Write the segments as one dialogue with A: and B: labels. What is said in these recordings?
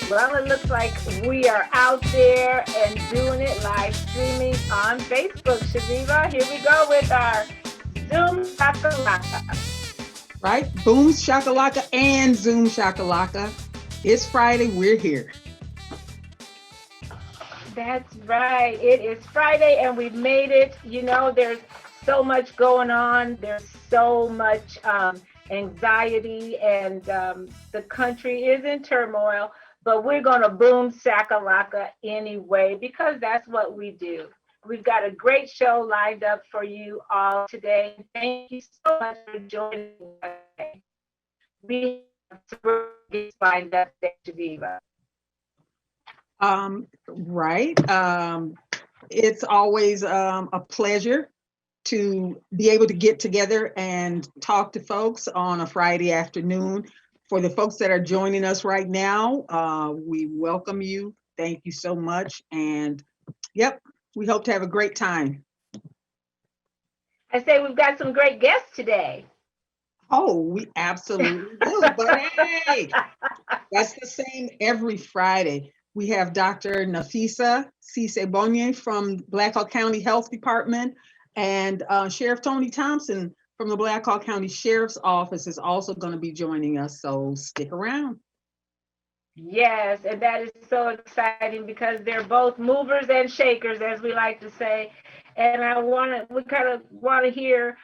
A: Well, it looks like we are out there and doing it live streaming on Facebook. Chaveevah, here we go with our Zoom Shakalaka.
B: Right? Boom shakalaka and zoom shakalaka. It's Friday. We're here.
A: That's right. It is Friday and we've made it. There's so much going on. There's so much anxiety, and the country is in turmoil. But we're going to boom sakalaka anyway because that's what we do. We've got a great show lined up for you all today. Thank you so much for joining us today. We have three guests lined up today, Chaveevah.
B: Right. It's always a pleasure to be able to get together and talk to folks on a Friday afternoon. For the folks that are joining us right now, we welcome you. Thank you so much. And yep, we hope to have a great time.
A: I say we've got some great guests today.
B: Oh, we absolutely do. But hey, that's the same every Friday. We have Dr. Nafissa Bonye from Blackhawk County Health Department, and Sheriff Tony Thompson from the Blackhawk County Sheriff's Office is also going to be joining us. So stick around.
A: Yes, and that is so exciting because they're both movers and shakers, as we like to say. And we kind of want to hear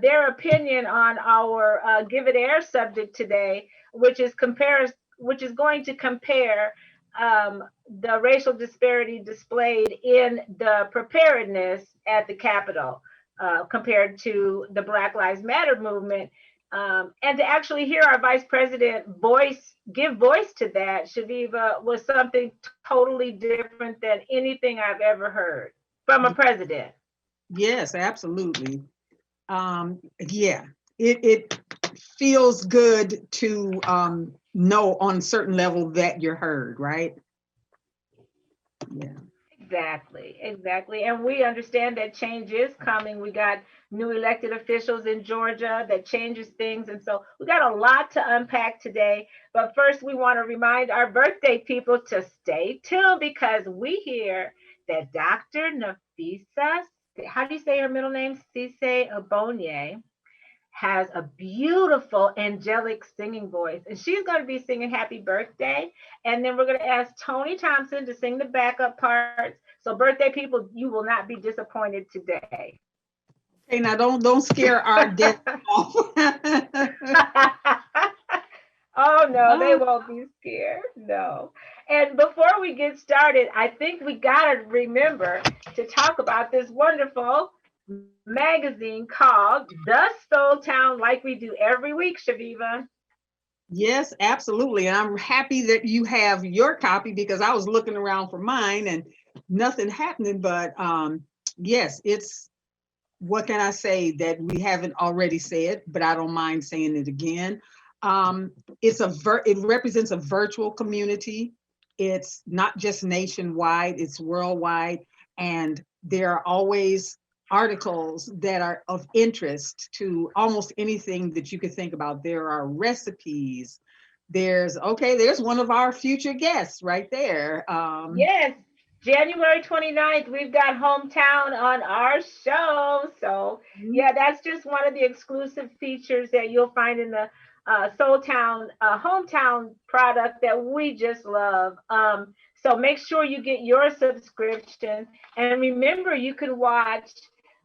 A: their opinion on our Give It Air subject today, which is going to compare the racial disparity displayed in the preparedness at the Capitol compared to the Black Lives Matter movement. And to actually hear our vice president give voice to that, Chaveevah, was something totally different than anything I've ever heard from a president.
B: Yes, absolutely. Yeah, it feels good to know on a certain level that you're heard, right? Yeah.
A: Exactly. And we understand that change is coming. We got new elected officials in Georgia that changes things. And so we got a lot to unpack today. But first, we want to remind our birthday people to stay tuned because we hear that Dr. Nafissa, how do you say her middle name? Cisse Obonye, has a beautiful angelic singing voice, and she's going to be singing happy birthday. And then we're going to ask Tony Thompson to sing the backup parts. So birthday people, you will not be disappointed today.
B: Hey, now don't scare our guests off.
A: Oh no, they won't be scared. No. And before we get started, I think we got to remember to talk about this wonderful magazine called The Soul Town, like we do every week, Chaveevah.
B: Yes, absolutely. And I'm happy that you have your copy because I was looking around for mine and nothing happening. But yes, it's what can I say that we haven't already said, but I don't mind saying it again. Um, it represents a virtual community. It's not just nationwide, it's worldwide, and there are always articles that are of interest to almost anything that you could think about. There are recipes. There's one of our future guests right there.
A: Yes, January 29th, we've got Hometown on our show. So, yeah, that's just one of the exclusive features that you'll find in the Soul Town Hometown product that we just love. So make sure you get your subscription. And remember, you can watch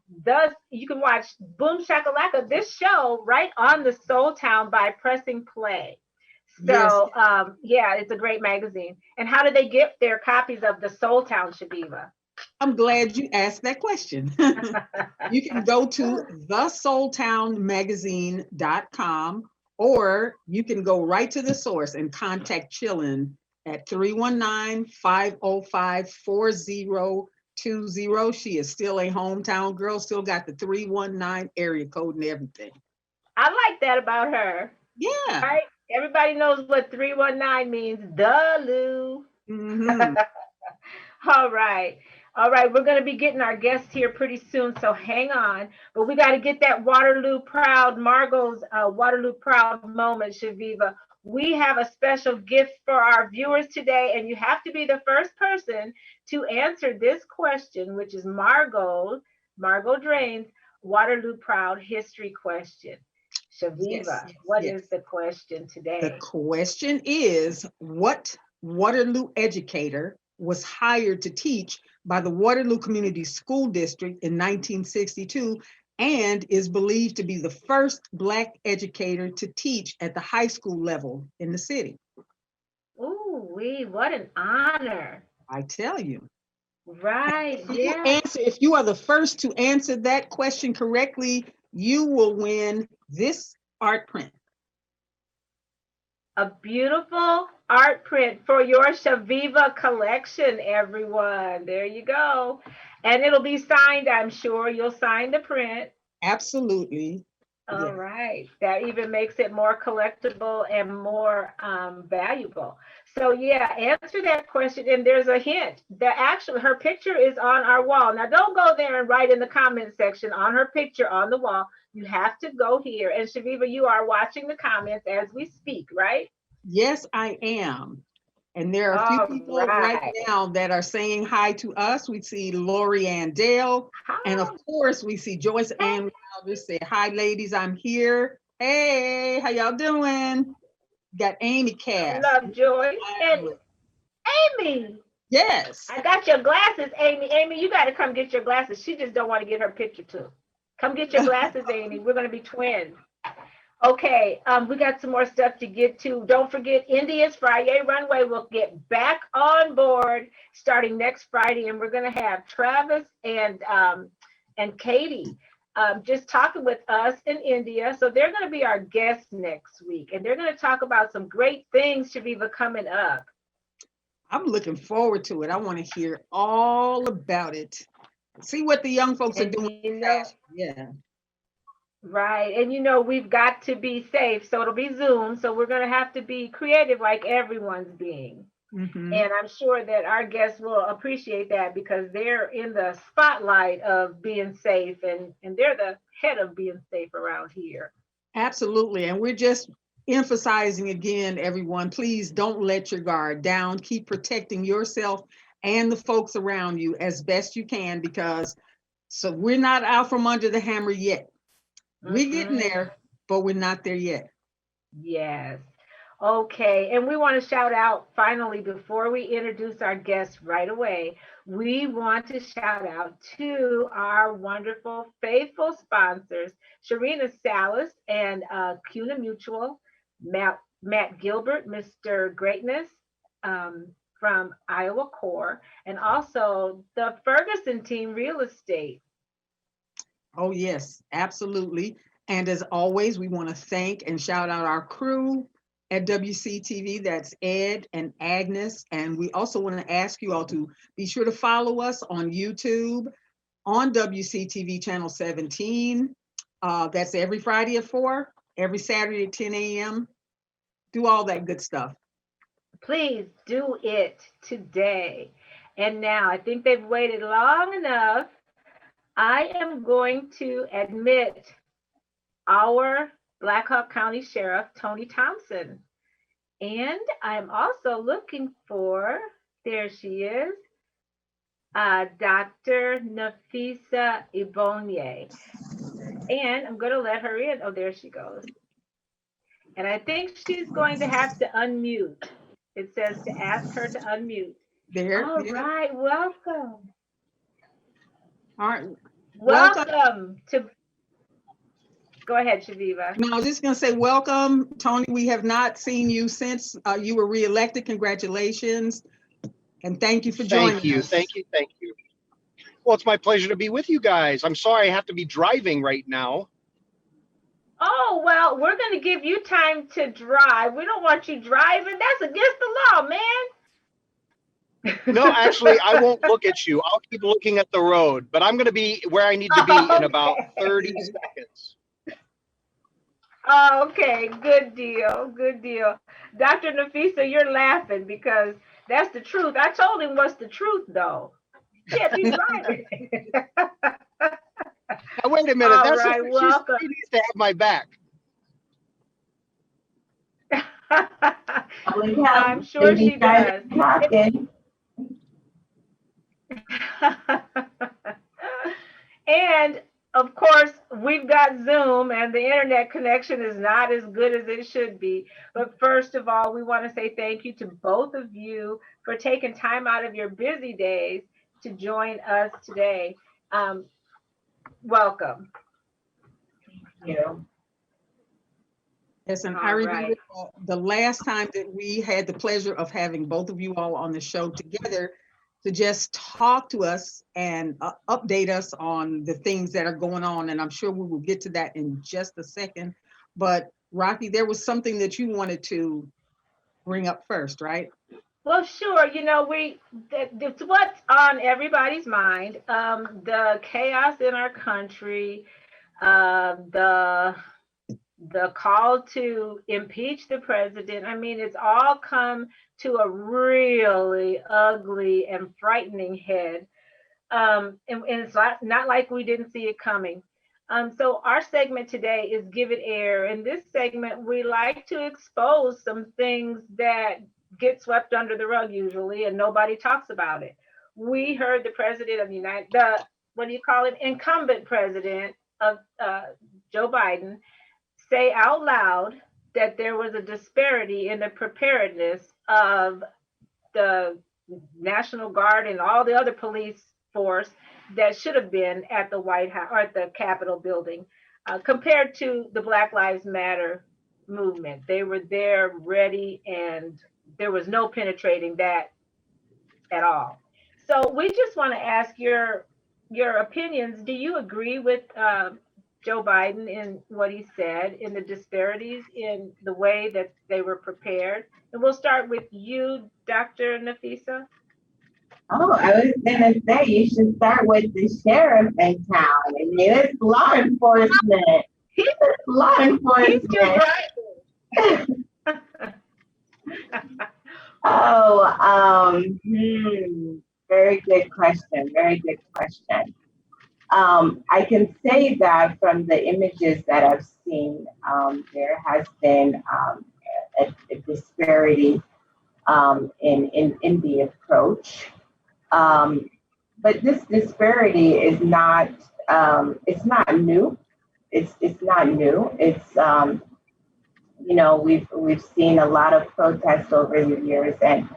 A: Boom Shakalaka, this show, right on the Soul Town by pressing play.
B: Yes,
A: So, yeah, it's a great magazine. And how do they get their copies of the Soul Town, Chaveevah?
B: I'm glad you asked that question. You can go to thesoultownmagazine.com, or you can go right to the source and contact Chillin at 319-505-4020. She is still a hometown girl, still got the 319 area code and everything.
A: I like that about her.
B: Yeah.
A: Right? Everybody knows what 319 means. The Lou.
B: Mm-hmm.
A: All right. All right. We're going to be getting our guests here pretty soon. So hang on. But we got to get that Waterloo Proud, Margo's Waterloo Proud moment, Chaveevah. we have a special gift for our viewers today, and you have to be the first person to answer this question, which is Margo Drain's Waterloo Proud History question.
B: Yes,
A: Chaveevah, what
B: yes.
A: is the question
B: The
A: today?
B: question is, what Waterloo educator was hired to teach by the Waterloo Community School District in 1962 and is believed to be the first Black educator to teach at the high school level in the city?
A: Ooh, what an honor.
B: I tell you.
A: Right, yeah.
B: If you are the first to answer that question correctly, you will win this art print.
A: A beautiful art print for your Chaveevah collection, everyone. There you go. And it'll be signed, I'm sure. You'll sign the print.
B: Absolutely.
A: All
B: Yeah.
A: right. That even makes it more collectible and more valuable. So yeah, answer that question. And there's a hint that actually her picture is on our wall. Now don't go there and write in the comment section on her picture on the wall. You have to go here. And Chaveevah, you are watching the comments as we speak, right?
B: Yes, I am. And there are a few
A: All
B: people right
A: right.
B: now that are saying hi to us. We see Lori Ann Dale. And of
A: Hi.
B: course, we see Joyce Ann Wilder say, hi, ladies, I'm here. Hey, how y'all doing? Got Amy Cass.
A: Love Joy. And Amy.
B: Yes.
A: I got your glasses, Amy. Amy, you got to come get your glasses. She just don't want to get her picture too. Come get your glasses, Amy. We're going to be twins. Okay, we got some more stuff to get to. Don't forget, India's Friday Runway will get back on board starting next Friday, and we're going to have Travis and Katie just talking with us in India. So they're going to be our guests next week, and they're going to talk about some great things, Chaveevah, coming up.
B: I'm looking forward to it. I want to hear all about it. See what the young folks are doing. Yeah.
A: Right. And we've got to be safe. So it'll be Zoom. So we're going to have to be creative like everyone's being.
B: Mm-hmm.
A: And I'm sure that our guests will appreciate that because they're in the spotlight of being safe and they're the head of being safe around here.
B: Absolutely. And we're just emphasizing again, everyone, please don't let your guard down. Keep protecting yourself and the folks around you as best you can, because we're not out from under the hammer yet. We're getting there, but we're not there yet.
A: Yes. Okay. And we want to shout out finally, before we introduce our guests right away, we want to shout out to our wonderful, faithful sponsors, Sharina Salas and CUNA Mutual, Matt Gilbert, Mr. Greatness from Iowa Core, and also the Ferguson Team Real Estate.
B: Oh, yes, absolutely. And as always, we want to thank and shout out our crew at WCTV. That's Ed and Agnes. And we also want to ask you all to be sure to follow us on YouTube on WCTV channel 17. That's every Friday at 4, every Saturday at 10 a.m. Do all that good stuff.
A: Please do it today. And now, I think they've waited long enough. I am going to admit our Black Hawk County Sheriff, Tony Thompson. And I'm also looking for, there she is, Dr. Nafissa Ibonye. And I'm going to let her in. Oh, there she goes. And I think she's going to have to unmute. It says to ask her to unmute.
B: There.
A: All right, welcome.
B: All right.
A: Welcome to. Go ahead, Chaveevah.
B: No, I was just going to say welcome, Tony. We have not seen you since you were reelected. Congratulations. And thank you for joining us.
C: Thank you. Well, it's my pleasure to be with you guys. I'm sorry I have to be driving right now.
A: Oh, well, we're going to give you time to drive. We don't want you driving. That's against the law, man.
C: No, actually, I won't look at you. I'll keep looking at the road, but I'm going to be where I need to be in about 30 seconds.
A: Okay, good deal. Dr. Nafissa, you're laughing because that's the truth. I told him what's the truth, though. Can't be driving.
C: Now, wait a minute.
A: All right, welcome.
C: She needs to have my back.
A: I'm sure she does.
D: Talking.
A: And of course, we've got Zoom and the internet connection is not as good as it should be. But first of all, we want to say thank you to both of you for taking time out of your busy days to join us today. Welcome.
D: Thank you.
B: Yes, and
A: All
B: I remember
A: right.
B: the last time that we had the pleasure of having both of you all on the show together to just talk to us and update us on the things that are going on. And I'm sure we will get to that in just a second. But Rocki, there was something that you wanted to bring up first, right?
A: Well, sure. It's what's on everybody's mind. The chaos in our country, the call to impeach the president. I mean, it's all come to a really ugly and frightening head. And it's not like we didn't see it coming. So our segment today is Give It Air. In this segment, we like to expose some things that get swept under the rug usually, and nobody talks about it. We heard the president of incumbent president of Joe Biden say out loud that there was a disparity in the preparedness of the National Guard and all the other police force that should have been at the White House or at the Capitol building compared to the Black Lives Matter movement. They were there ready and there was no penetrating that at all. So we just want to ask your opinions. Do you agree with Joe Biden in what he said, in the disparities in the way that they were prepared? And we'll start with you, Dr. Nafissa.
D: Oh, I was gonna say you should start with the sheriff in town. I mean, it's law enforcement. It's law enforcement. Very good question. Very good question. I can say that from the images that I've seen, there has been a disparity in the approach. But this disparity is not it's not new. It's not new. It's we've seen a lot of protests over the years, and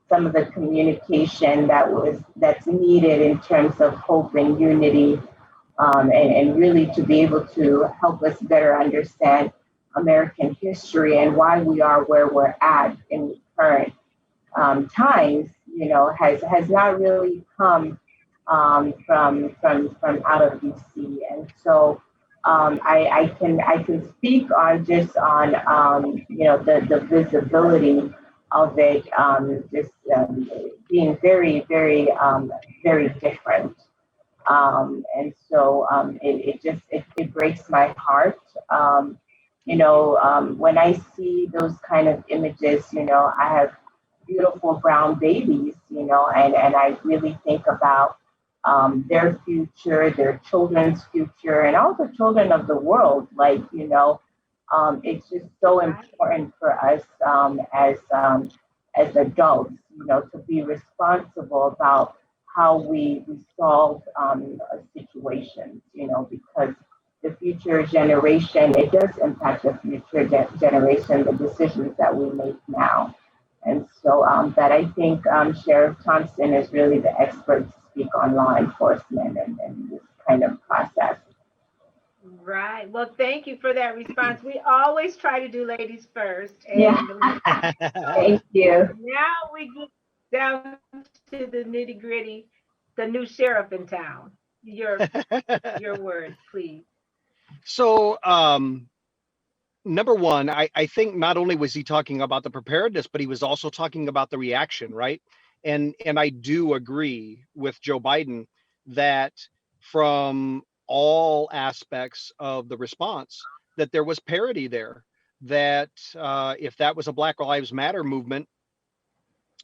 D: some of the communication that's needed in terms of hope and unity, and really to be able to help us better understand American history and why we are where we're at in current times, has not really come from out of DC. And so I can speak on just on the visibility of it being very, very, very different. And so it breaks my heart. When I see those kind of images, I have beautiful brown babies, and I really think about their future, their children's future, and all the children of the world. It's just so important for us as adults, to be responsible about how we solve situations, because the future generation, it does impact the future generation, the decisions that we make now. And so that I think Sheriff Thompson is really the expert to speak on law enforcement and this kind of process.
A: Right. Well, thank you for that response. We always try to do ladies first. And
D: yeah. Thank you.
A: Now we get down to the nitty gritty, the new sheriff in town. Your words, please.
C: So, number one, I think not only was he talking about the preparedness, but he was also talking about the reaction, right? And I do agree with Joe Biden that from all aspects of the response, that there was parity there, that if that was a Black Lives Matter movement,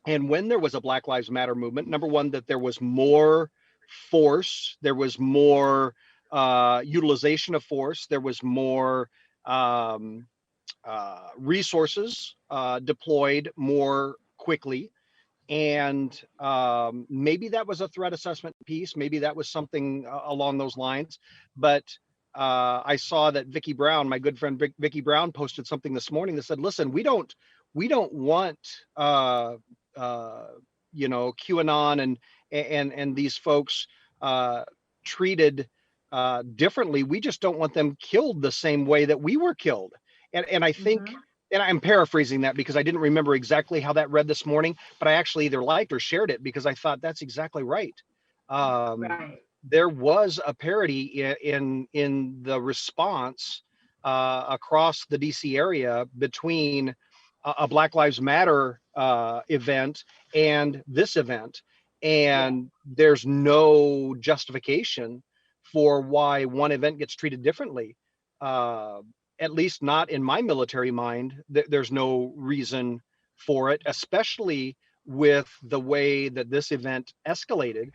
C: and when there was a Black Lives Matter movement, number one, that there was more force, there was more utilization of force, there was more resources deployed more quickly. And maybe that was a threat assessment piece. Maybe that was something along those lines. But I saw that Vicki Brown, my good friend Vicki Brown, posted something this morning that said, "Listen, we don't want QAnon and these folks treated differently. We just don't want them killed the same way that we were killed." And I think.
A: Mhm.
C: And I'm paraphrasing that because I didn't remember exactly how that read this morning, but I actually either liked or shared it because I thought that's exactly right.
A: Right.
C: There was a parity in the response across the DC area between a Black Lives Matter event and this event, and there's no justification for why one event gets treated differently. At least not in my military mind. There's no reason for it, especially with the way that this event escalated.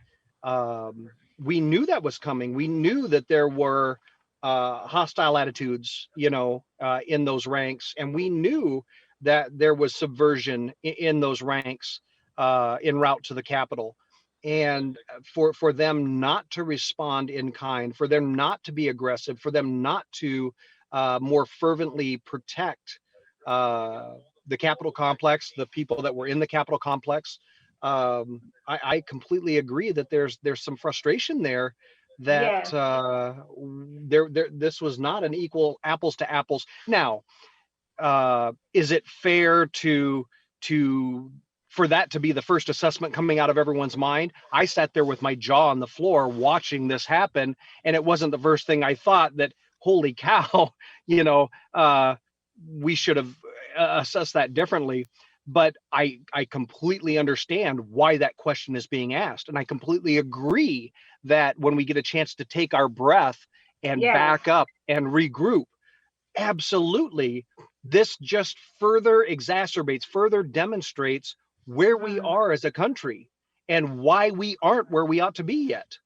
C: We knew that was coming. We knew that there were hostile attitudes, in those ranks, and we knew that there was subversion in those ranks en route to the Capitol. And for them not to respond in kind, for them not to be aggressive, for them not to more fervently protect the Capitol complex, the people that were in the Capitol complex. I completely agree that there's some frustration there that
A: Yes.
C: this was not an equal apples to apples. Now, is it fair for that to be the first assessment coming out of everyone's mind? I sat there with my jaw on the floor watching this happen, and it wasn't the first thing I thought that, holy cow, we should have assessed that differently. But I completely understand why that question is being asked. And I completely agree that when we get a chance to take our breath and
A: Yes.
C: back up and regroup, absolutely, this just further exacerbates, further demonstrates where we are as a country and why we aren't where we ought to be yet.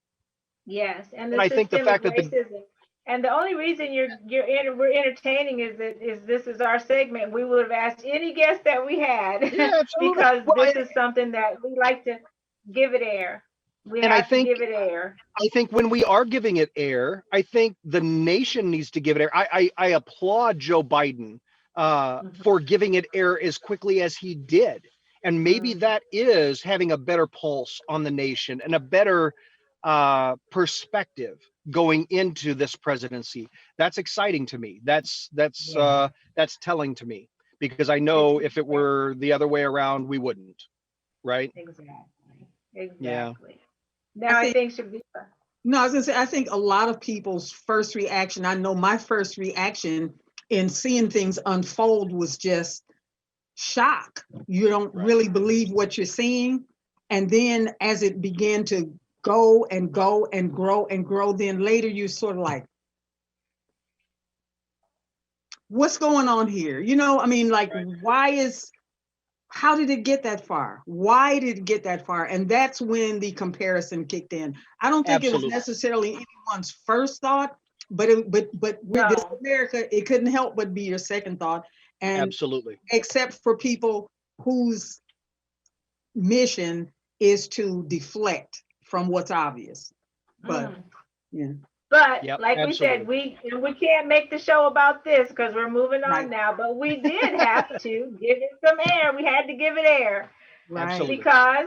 A: Yes, and
C: And
A: the
C: I think the
A: systemic
C: fact that
A: racism. And the only reason we're entertaining is this is our segment. We would have asked any guest that we had
C: yeah, absolutely.
A: because
C: Well,
A: this is something that we like to give it air. We
C: And I
A: have to
C: think
A: give it air.
C: I think when we are giving it air, I think the nation needs to give it air. I applaud Joe Biden for giving it air as quickly as he did. And maybe that is having a better pulse on the nation and a better perspective going into this presidency. That's exciting to me. That's telling to me, because I know if it were the other way around, we wouldn't. Right?
A: Exactly.
C: Yeah.
A: Now I think Chaveevah.
B: No, I was gonna say, I think a lot of people's first reaction, I know my first reaction in seeing things unfold was just shock. You don't really believe what you're seeing. And then as it began to go and go and grow and grow, then later you're sort of like, what's going on here? I mean, like, how did it get that far? Why did it get that far? And that's when the comparison kicked in. I don't think it was necessarily anyone's first thought, but with this America, it couldn't help but be your second thought. And
C: absolutely,
B: except for people whose mission is to deflect from what's obvious. But yeah.
A: But we said, we can't make the show about this because we're moving on now. But we did have to give it some air. We had to give it air,
B: right?
A: Because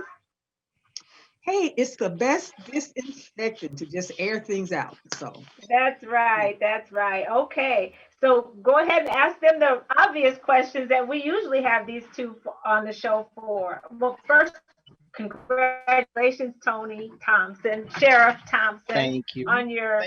B: hey, it's the best disinfection to just air things out. So
A: that's right. That's right. Okay, so go ahead and ask them the obvious questions that we usually have these two on the show for. Well, first, congratulations, Tony Thompson, Sheriff Thompson.
C: Thank you.
A: On your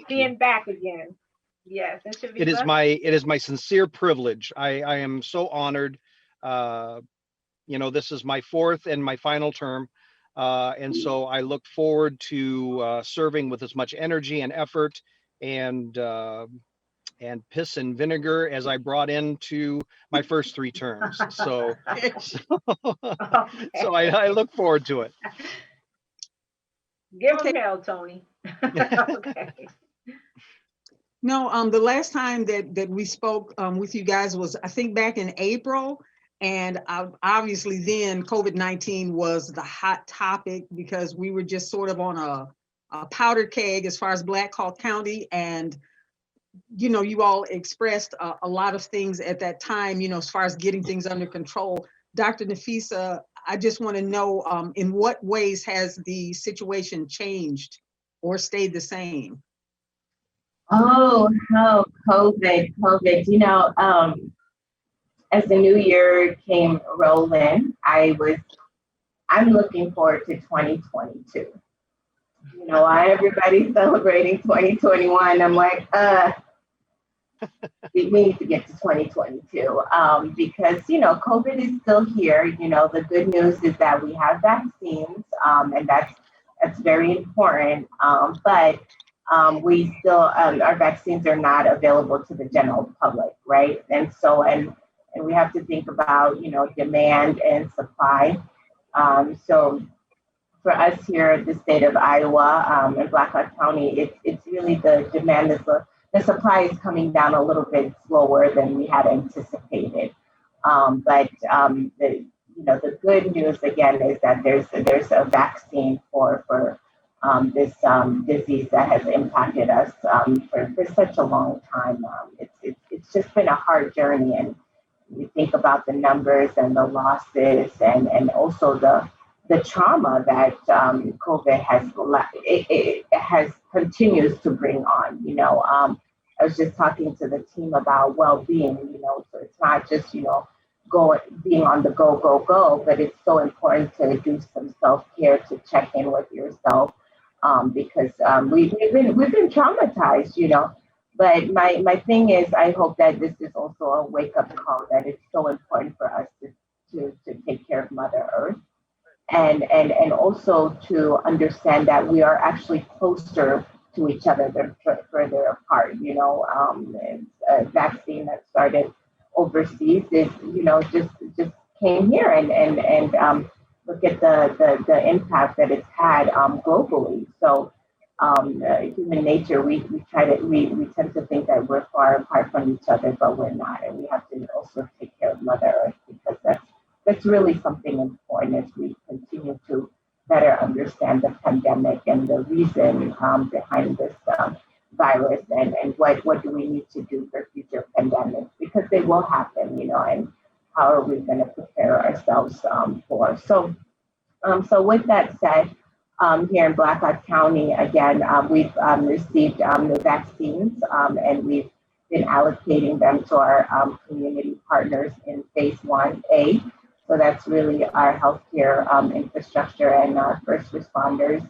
A: being back again. Yes, and Chaveevah?
C: It is my sincere privilege. I am so honored. This is my fourth and my final term, and so I look forward to serving with as much energy and effort and piss and vinegar as I brought into my first 3 terms. So I look forward to it.
A: Give him hell, Tony. Okay.
B: No, the last time that we spoke with you guys was, I think, back in April. And obviously then COVID-19 was the hot topic because we were just sort of on a powder keg as far as Black Hawk County. And, you know, you all expressed a lot of things at that time, you know, as far as getting things under control. Dr. Nafissa, I just want to know, in what ways has the situation changed or stayed the same?
D: Oh, no, COVID. You know, as the new year came rolling, I'm looking forward to 2022. You know, why everybody's celebrating 2021. I'm like, we need to get to 2022 because, you know, COVID is still here. You know, the good news is that we have vaccines, and that's very important. But we still, our vaccines are not available to the general public, right? And so, and we have to think about, you know, demand and supply. So for us here in the state of Iowa, in Black Hawk County, it's really the demand is the supply is coming down a little bit slower than we had anticipated. But the good news again is that there's a vaccine for this disease that has impacted us for such a long time. It's just been a hard journey, and you think about the numbers and the losses, and also the trauma that COVID has continues to bring on. You know, I was just talking to the team about well-being. You know, so it's not just, you know, being on the go, but it's so important to do some self-care, to check in with yourself, because we've been traumatized, you know. But my thing is, I hope that this is also a wake-up call that it's so important for us to take care of Mother Earth, and also to understand that we are actually closer to each other than further apart. You know, a vaccine that started overseas is, you know, just came here, and look at the impact that it's had globally. So human nature, we tend to think that we're far apart from each other, but we're not, and we have to also take care of Mother Earth, because that's really something important as we continue to better understand the pandemic and the reason behind this virus, and what do we need to do for future pandemics, because they will happen, you know, and how are we going to prepare ourselves for. So with that said, here in Black Hawk County, again, we've received the vaccines, and we've been allocating them to our community partners in phase 1A. So that's really our healthcare infrastructure and our first responders.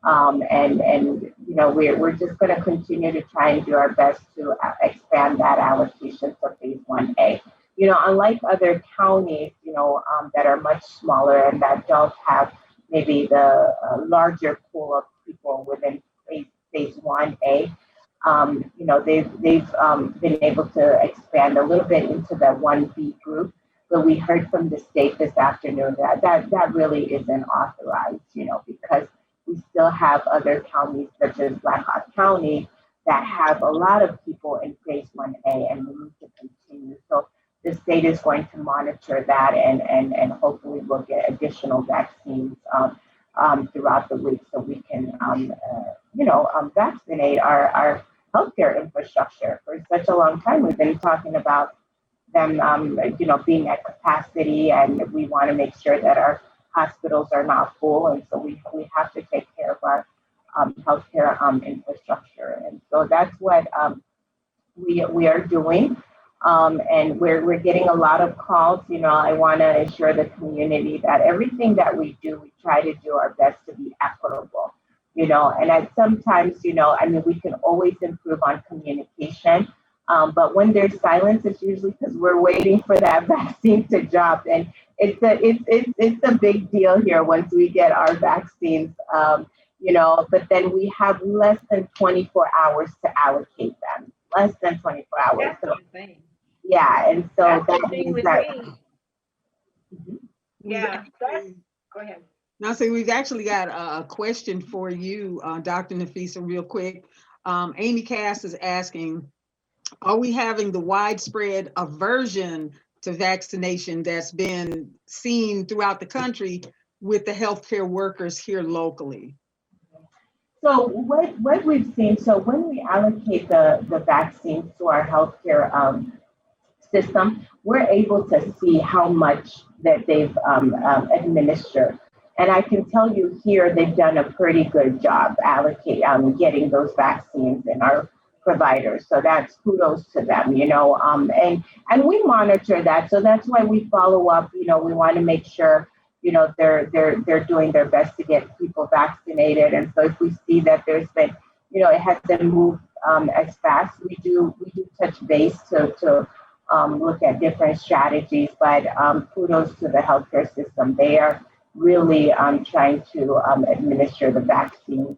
D: And you know, we're just going to continue to try and do our best to expand that allocation for phase 1A. You know, unlike other counties, you know, that are much smaller and that don't have maybe the larger pool of people within phase 1A, you know, they've been able to expand a little bit into the 1B group. But we heard from the state this afternoon that really isn't authorized, you know, because we still have other counties such as Black Hawk County that have a lot of people in phase 1A, and we need to continue. So the state is going to monitor that, and hopefully we'll get additional vaccines throughout the week, so we can, vaccinate our healthcare infrastructure. For such a long time, we've been talking about them, being at capacity, and we want to make sure that our hospitals are not full, and so we have to take care of our healthcare infrastructure, and so that's what we are doing, and we're getting a lot of calls. You know, I want to assure the community that everything that we do, we try to do our best to be equitable. You know, and sometimes, you know, I mean, we can always improve on communication. But when there's silence, it's usually because we're waiting for that vaccine to drop, and it's a big deal here once we get our vaccines. You know, but then we have less than 24 hours to allocate them. Less than 24 hours.
A: That's what I'm saying.
D: Yeah, and so
A: That's
D: that
A: the thing
D: means
A: with
D: that.
A: me.
D: Mhm.
A: Yeah, go ahead.
B: Now, so we've actually got a question for you, Dr. Nafissa, real quick. Amy Cass is asking, are we having the widespread aversion to vaccination that's been seen throughout the country with the healthcare workers here locally?
D: So what we've seen, so when we allocate the vaccines to our healthcare system, we're able to see how much that they've administered. And I can tell you here, they've done a pretty good job getting those vaccines in our providers. So that's kudos to them, and we monitor that. So that's why we follow up. We want to make sure, they're doing their best to get people vaccinated. And so if we see that there's been, it hasn't moved as fast, we do touch base to look at different strategies. But kudos to the healthcare system. They are really trying to administer the vaccines.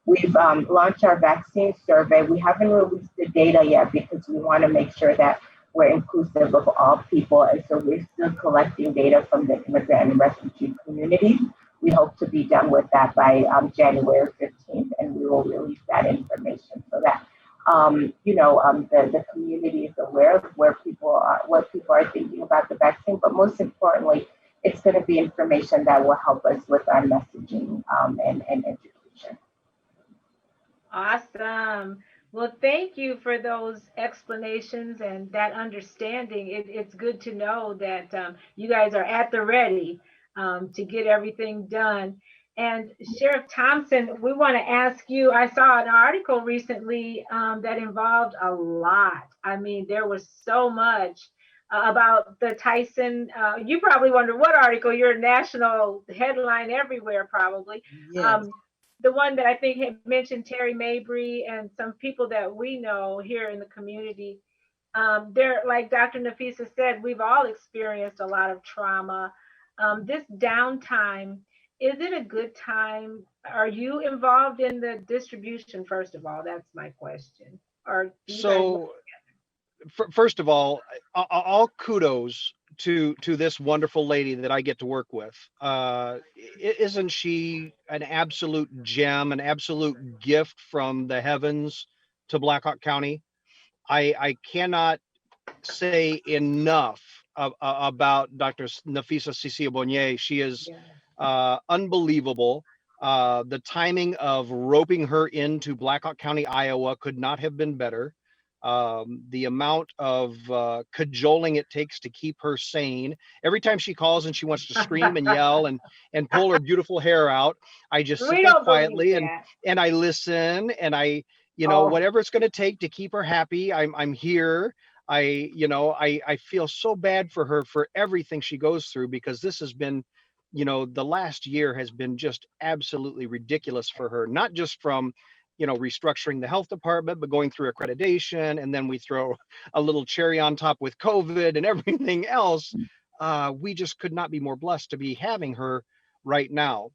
D: We've launched our vaccine survey. We haven't released the data yet because we want to make sure that we're inclusive of all people. And so we're still collecting data from the immigrant and refugee communities. We hope to be done with that by January 15th, and we will release that information so that the community is aware of what people are thinking about the vaccine. But most importantly, it's going to be information that will help us with our messaging and education.
A: Awesome. Well, thank you for those explanations and that understanding. It's good to know that you guys are at the ready to get everything done. And Sheriff Thompson, we want to ask you, I saw an article recently that involved a lot. I mean, there was so much about the Tyson. You probably wonder what article, you're a national headline everywhere probably.
B: Yes.
A: The one that I think had mentioned Terry Mabry and some people that we know here in the community. They're, like Dr. Nafissa said, we've all experienced a lot of trauma. This downtime, is it a good time? Are you involved in the distribution, first of all? That's my question. Or
C: so first of all kudos to this wonderful lady that I get to work with. Isn't she an absolute gem, an absolute gift from the heavens to Blackhawk County? I cannot say enough about Dr. Nafissa Bonnier. She is unbelievable. The timing of roping her into Blackhawk County, Iowa could not have been better. The amount of cajoling it takes to keep her sane. Every time she calls and she wants to scream and yell and pull her beautiful hair out, I just sit there quietly and I listen, and I, whatever it's going to take to keep her happy, I'm here. I feel so bad for her for everything she goes through, because this has been, the last year has been just absolutely ridiculous for her, not just from restructuring the health department, but going through accreditation. And then we throw a little cherry on top with COVID and everything else. We just could not be more blessed to be having her right now.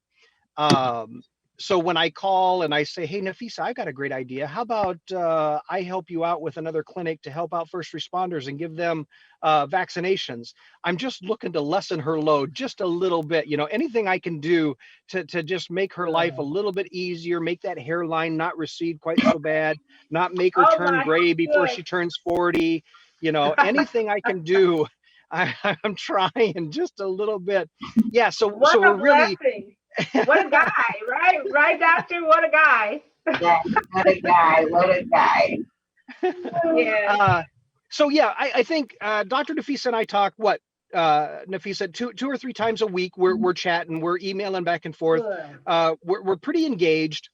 C: So when I call and I say, hey, Nafissa, I got a great idea. How about I help you out with another clinic to help out first responders and give them vaccinations? I'm just looking to lessen her load just a little bit. Anything I can do to just make her life a little bit easier, make that hairline not recede quite so bad, not make her turn gray before she turns 40. Anything I can do, I'm trying just a little bit. Yeah. So we're really.
A: What a guy, right, doctor? What a guy.
D: Yeah, what a guy.
A: Yeah.
C: I think Dr. Nafissa and I talk, Nafissa, two or three times a week. We're chatting, we're emailing back and forth. We're pretty engaged,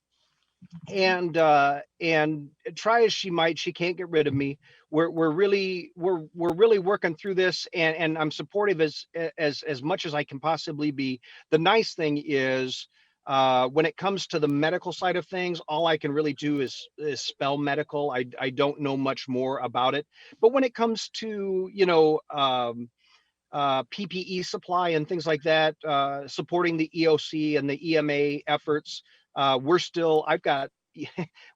C: and try as she might, she can't get rid of me. We're really working through this, and I'm supportive as much as I can possibly be. The nice thing is, when it comes to the medical side of things, all I can really do is spell medical. I don't know much more about it. But when it comes to PPE supply and things like that, supporting the EOC and the EMA efforts, I've got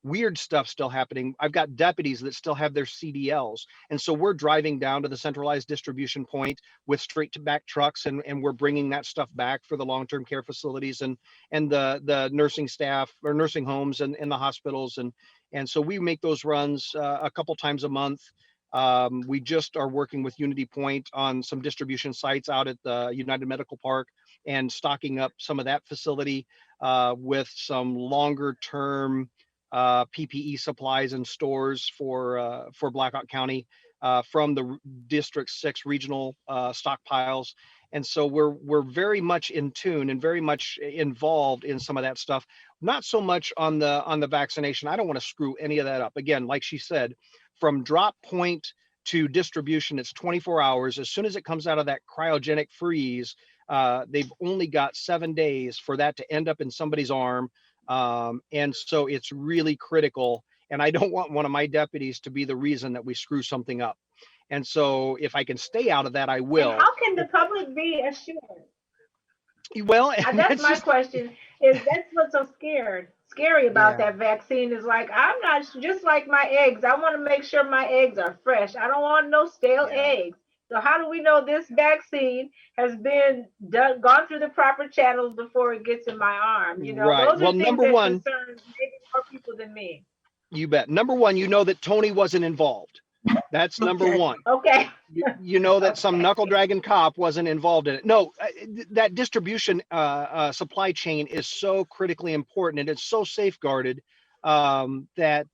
C: weird stuff still happening. I've got deputies that still have their CDLs. And so we're driving down to the centralized distribution point with straight to back trucks. And we're bringing that stuff back for the long-term care facilities and the nursing staff or nursing homes and the hospitals And so we make those runs a couple times a month. We just are working with Unity Point on some distribution sites out at the United Medical Park and stocking up some of that facility with some longer term PPE supplies and stores for Blackhawk County from the District 6 regional stockpiles. And so we're very much in tune and very much involved in some of that stuff. Not so much on the vaccination. I don't want to screw any of that up. Again, like she said, from drop point to distribution, it's 24 hours. As soon as it comes out of that cryogenic freeze, they've only got 7 days for that to end up in somebody's arm. And so it's really critical. And I don't want one of my deputies to be the reason that we screw something up. And so if I can stay out of that, I will.
A: And how can the public be assured?
C: Well,
A: that's my question. Is that's what's so scary about that vaccine is like, I'm not, just like my eggs, I want to make sure my eggs are fresh. I don't want no stale eggs. So how do we know this vaccine has been gone through the proper channels before it gets in my arm? You know,
C: right.
A: those are things
C: number
A: that
C: one,
A: concern maybe more people than me.
C: You bet. Number one, you know that Tony wasn't involved. That's number one.
A: Okay.
C: You know that some knuckle dragging cop wasn't involved in it. No, that distribution supply chain is so critically important, and it's so safeguarded that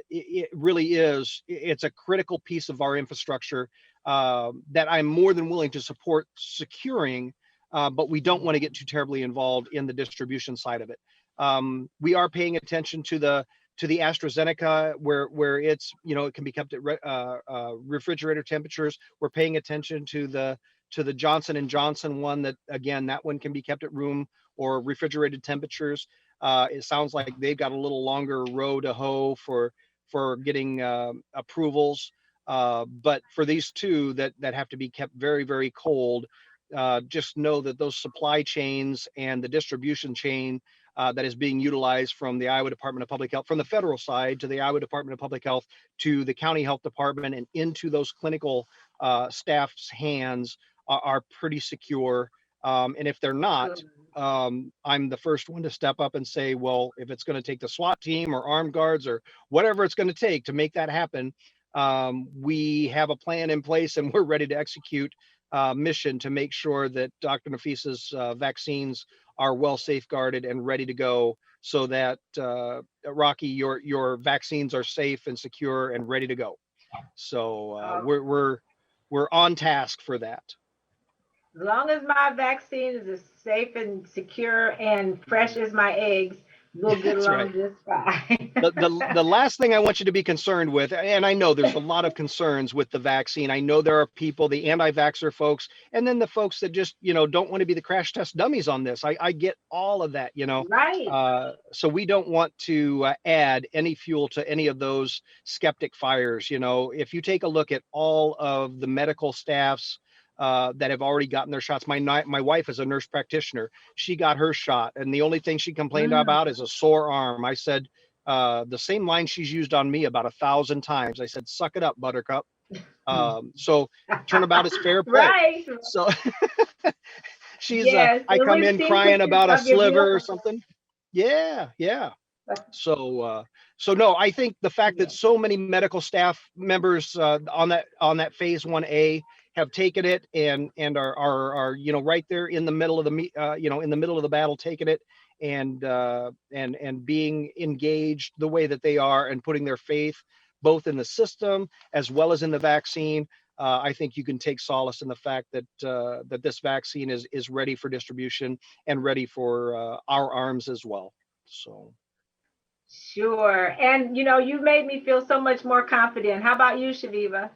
C: it really is. It's a critical piece of our infrastructure that I'm more than willing to support securing, but we don't want to get too terribly involved in the distribution side of it. We are paying attention to the AstraZeneca, where it's, you know, it can be kept at refrigerator temperatures. We're paying attention to the Johnson & Johnson one, that again, that one can be kept at room or refrigerated temperatures. It sounds like they've got a little longer row to hoe for getting approvals. But for these two that have to be kept very, very cold, just know that those supply chains and the distribution chain that is being utilized from the Iowa Department of Public Health, from the federal side to the Iowa Department of Public Health to the county health department and into those clinical staff's hands are pretty secure. And if they're not, I'm the first one to step up and say, well, if it's going to take the SWAT team or armed guards or whatever it's going to take to make that happen, we have a plan in place and we're ready to execute mission to make sure that Dr. Nafissa's vaccines are well safeguarded and ready to go, so that Rocki, your vaccines are safe and secure and ready to go. So we're on task for that.
A: As long as my vaccine is as safe and secure and fresh as my eggs, we'll get along just fine.
C: The last thing I want you to be concerned with, and I know there's a lot of concerns with the vaccine. I know there are people, the anti-vaxxer folks, and then the folks that just, you know, don't want to be the crash test dummies on this. I get all of that, you know.
A: Right.
C: So we don't want to add any fuel to any of those skeptic fires. You know, if you take a look at all of the medical staffs that have already gotten their shots. My wife is a nurse practitioner. She got her shot, and the only thing she complained about is a sore arm. I said, the same line she's used on me about 1,000 times. I said, suck it up, buttercup. So turnabout is fair play.
A: Right.
C: So she's, I come in crying about a sliver or something. Yeah. So no, I think the fact that so many medical staff members on that phase 1A have taken it and are you know, right there in the middle of the in the middle of the battle, taking it and being engaged the way that they are and putting their faith both in the system as well as in the vaccine. I think you can take solace in the fact that that this vaccine is ready for distribution and ready for our arms as well. So.
A: Sure. And, you know, you made me feel so much more confident. How about you, Chaveevah?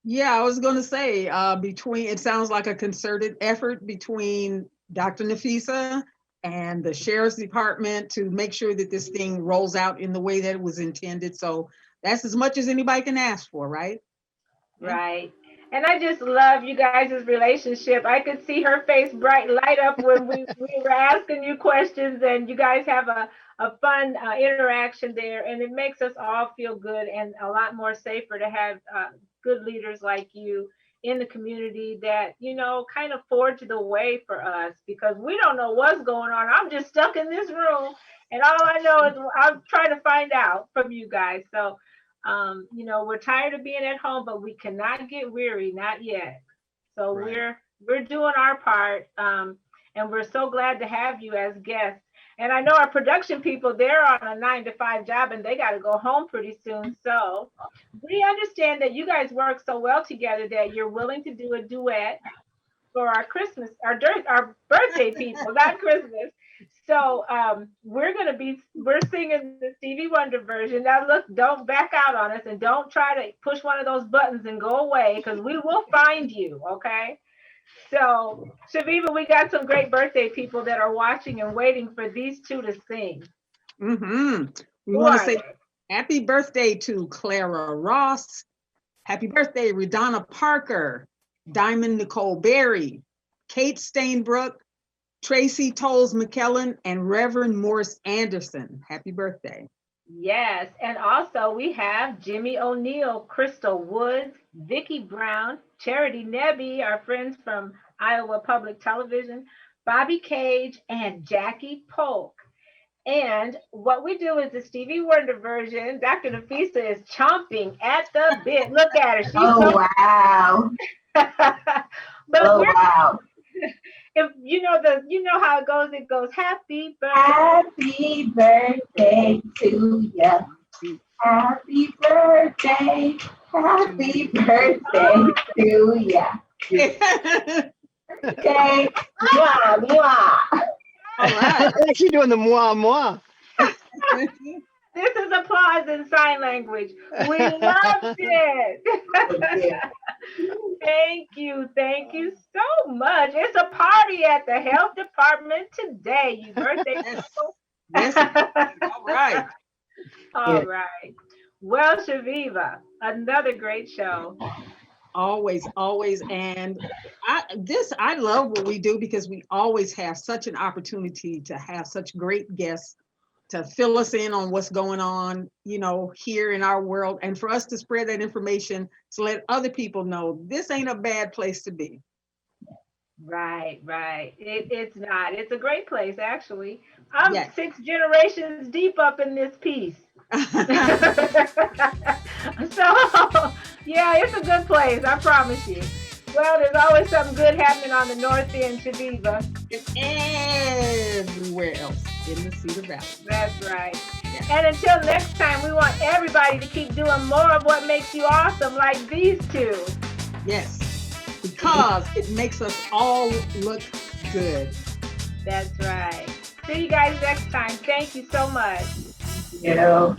B: Yeah, I was going to say, it sounds like a concerted effort between Dr. Nafissa and the Sheriff's Department to make sure that this thing rolls out in the way that it was intended. So that's as much as anybody can ask for, right?
A: Right. And I just love you guys' relationship. I could see her face light up when we were asking you questions, and you guys have a fun interaction there, and it makes us all feel good and a lot more safer to have good leaders like you in the community that, you know, kind of forge the way for us, because we don't know what's going on. I'm just stuck in this room And all I know is I'm trying to find out from you guys. So, we're tired of being at home, but we cannot get weary, not yet. So
C: Right.
A: we're doing our part, and we're so glad to have you as guests. And I know our production people, they're on a 9 to 5 job and they got to go home pretty soon. So we understand that you guys work so well together that you're willing to do a duet for our Christmas, our birthday people, not Christmas. So we're singing the Stevie Wonder version. Now look, don't back out on us and don't try to push one of those buttons and go away because we will find you, okay? So, Chaveevah, we got some great birthday people that are watching and waiting for these two to sing.
B: We
A: Who
B: want to
A: are
B: say
A: they?
B: happy birthday to Clara Ross. Happy birthday, Redonna Parker, Diamond Nicole Berry, Kate Stainbrook, Tracy Tolles McKellen, and Reverend Morris Anderson. Happy birthday.
A: Yes, and also we have Jimmy O'Neill, Crystal Woods, Vicki Brown, Charity Nebby, our friends from Iowa Public Television, Bobby Cage, and Jackie Polk. And what we do is the Stevie Wonder version. Dr. Nafissa is chomping at the bit. Look at her. She's
D: Oh,
A: so
D: wow.
A: but
D: Oh,
A: we're
D: wow.
A: if you know how it goes happy birthday.
D: Happy birthday to you. Happy birthday. Happy birthday to you. Okay. Mwah, mwah.
B: All right.
C: I'm actually doing the moi moi.
A: This is applause in sign language. We loved it. Thank you so much. It's a party at the health department today, you birthday people.
B: Yes. All right.
A: All right. Well, Chaveevah, another great show.
B: Always, always. And I love what we do because we always have such an opportunity to have such great guests to fill us in on what's going on, here in our world, and for us to spread that information to let other people know this ain't a bad place to be.
A: Right. It's not. It's a great place, actually. I'm
B: Yes.
A: 6 generations deep up in this piece. So, yeah, it's a good place, I promise you. Well, there's always something good happening on the North End, Chaveevah.
B: And everywhere else in the Cedar Valley.
A: That's right.
B: Yes.
A: And until next time, we want everybody to keep doing more of what makes you awesome, like these two.
B: Yes, because it makes us all look good.
A: That's right. See you guys next time. Thank you so much.
D: You know.